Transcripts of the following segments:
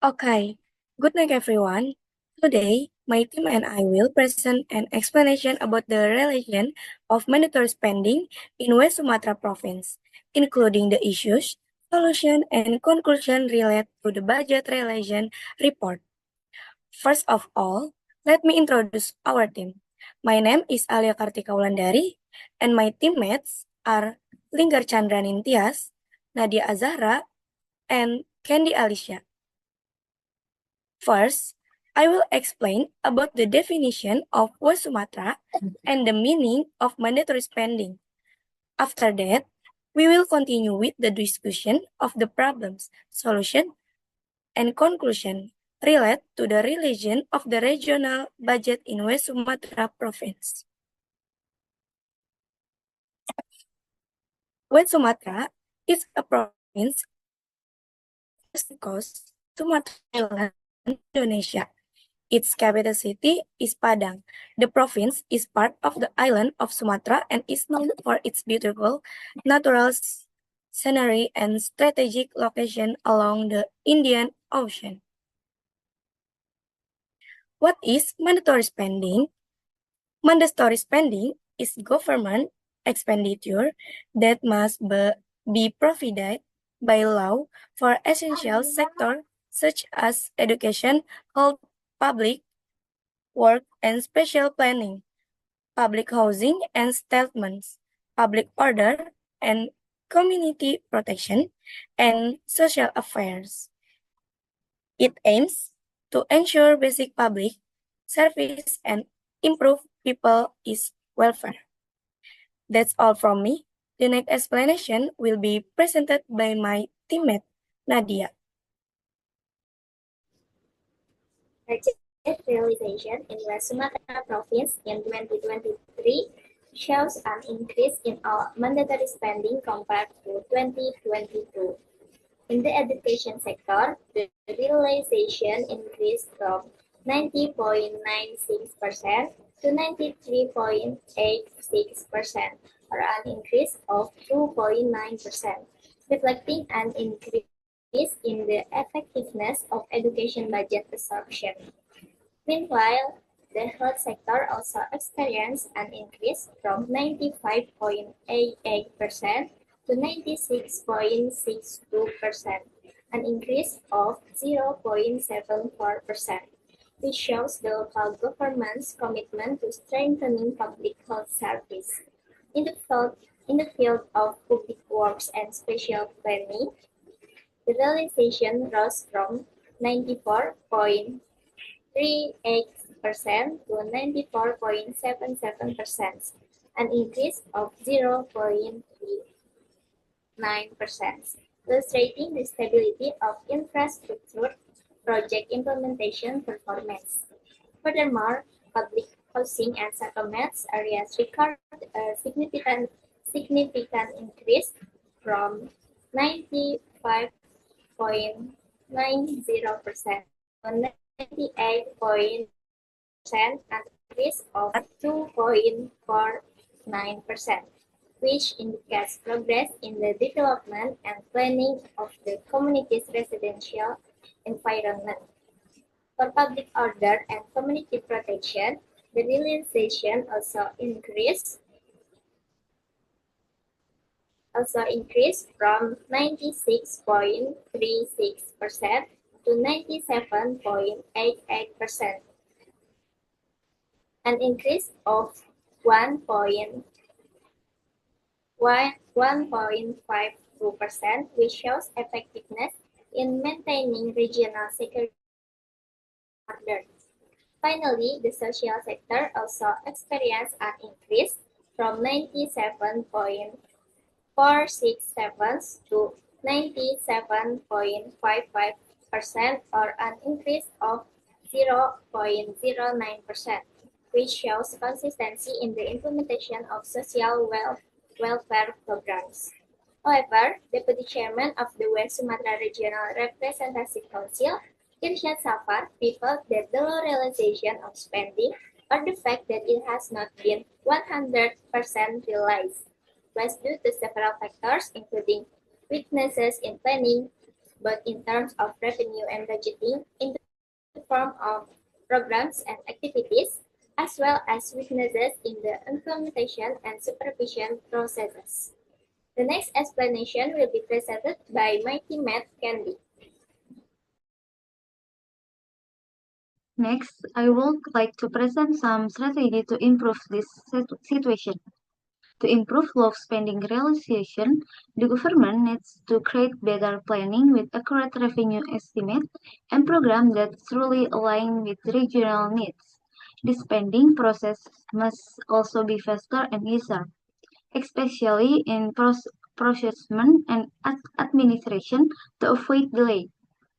Okay, good night everyone. Today, my team and I will present an explanation about the relation of mandatory spending in West Sumatra province, including the issues, solution, and conclusion related to the budget relation report. First of all, let me introduce our team. My name is Alia Kartika Wulandari, and my teammates are Linggar Chandra Nintias, Nadia Azahra, and Candy Alicia. First, I will explain about the definition of West Sumatra and the meaning of mandatory spending. After that, we will continue with the discussion of the problems, solution, and conclusion related to the relation of the regional budget in West Sumatra province. West Sumatra is a province coast Sumatra Island, Indonesia. Its capital city is Padang. The province is part of the island of Sumatra and is known for its beautiful natural scenery and strategic location along the Indian Ocean. What is mandatory spending? Mandatory spending is government expenditure that must be provided by law for essential sectors such as education, health, public work and special planning, public housing and settlements, public order and community protection, and social affairs. It aims to ensure basic public service and improve people's welfare. That's all from me. The next explanation will be presented by my teammate, Nadia. Budget realization in West Sumatra Province in 2023 shows an increase in all mandatory spending compared to 2022. In the education sector, the realization increased from 90.96% to 93.86%, or an increase of 2.9%, reflecting an increase in the effectiveness of education budget absorption. Meanwhile, the health sector also experienced an increase from 95.88% to 96.62%, an increase of 0.74%, which shows the local government's commitment to strengthening public health service. In the field of public works and special planning, the realization rose from 94.38% to 94.77%, an increase of 0.39%, illustrating the stability of infrastructure project implementation performance. Furthermore, public housing and settlements areas recorded a significant increase from 95.90% to 98.0%, an increase of 2.49%, which indicates progress in the development and planning of the community's residential environment. For public order and community protection, the realization also increased from 96.36% to 97.88%, an increase of 1.52%, which shows effectiveness in maintaining regional security order. Finally, the social sector also experienced an increase from 97.467 to 97.55%, or an increase of 0.09%, which shows consistency in the implementation of social welfare programs. However, Deputy Chairman of the West Sumatra Regional Representative Council, Irsyad Safar, felt that the low realization of spending, or the fact that it has not been 100% realized, was due to several factors, including weaknesses in planning, both in terms of revenue and budgeting in the form of programs and activities, as well as weaknesses in the implementation and supervision processes. The next explanation will be presented by my teammate Candy. Next, I would like to present some strategy to improve this situation. To improve low spending realization, the government needs to create better planning with accurate revenue estimate and programs that truly align with regional needs. The spending process must also be faster and easier, especially in procurement and administration to avoid delay.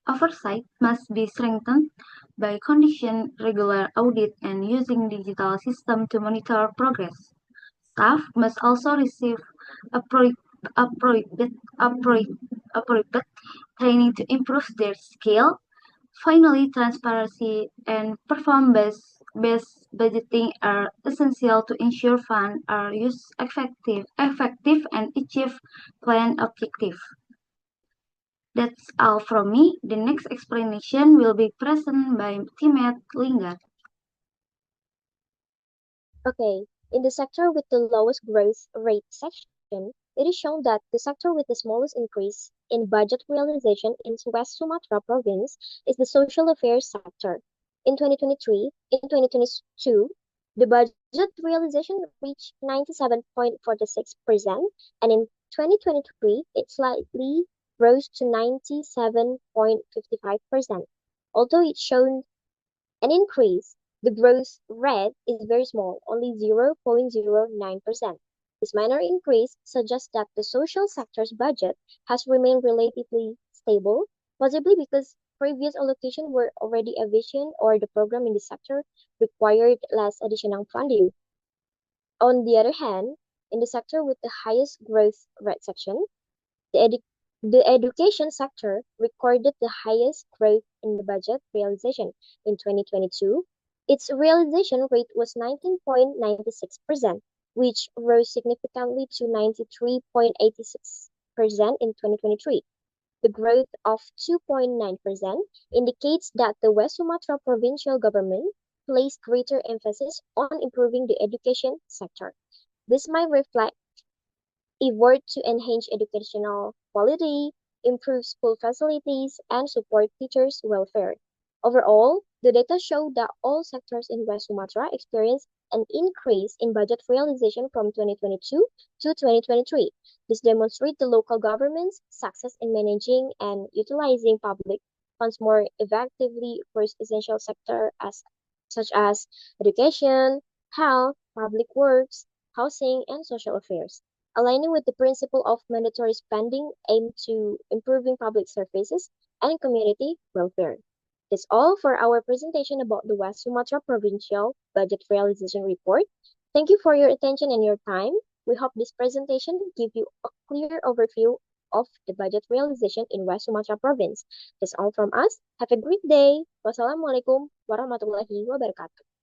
Oversight must be strengthened by conducting regular audit and using digital system to monitor progress. Staff must also receive appro- appropriate, appropriate training to improve their skill. Finally, transparency and performance-based budgeting are essential to ensure funds are used effective and achieve planned objectives. That's all from me. The next explanation will be present by teammate Lingard. Okay, in the sector with the lowest growth rate section, it is shown that the sector with the smallest increase in budget realization in West Sumatra province is the social affairs sector. In 2022, the budget realization reached 97.46%, and in 2023, it slightly rose to 97.55%. Although it showed an increase, the growth rate is very small, only 0.09%. This minor increase suggests that the social sector's budget has remained relatively stable, possibly because previous allocations were already efficient or the program in the sector required less additional funding. On the other hand, in the sector with the highest growth rate section, the, the education sector recorded the highest growth in the budget realization in 2022. Its realization rate was 19.96%, which rose significantly to 93.86% in 2023. The growth of 2.9% indicates that the West Sumatra provincial government placed greater emphasis on improving the education sector. This might reflect effort to enhance educational quality, improve school facilities, and support teachers' welfare. Overall, the data show that all sectors in West Sumatra experienced an increase in budget realization from 2022 to 2023. This demonstrates the local government's success in managing and utilizing public funds more effectively for essential sectors such as education, health, public works, housing, and social affairs. Aligning with the principle of mandatory spending aimed to improving public services and community welfare. That's all for our presentation about the West Sumatra Provincial Budget Realization Report. Thank you for your attention and your time. We hope this presentation give you a clear overview of the budget realization in West Sumatra Province. That's all from us. Have a great day. Wassalamualaikum warahmatullahi wabarakatuh.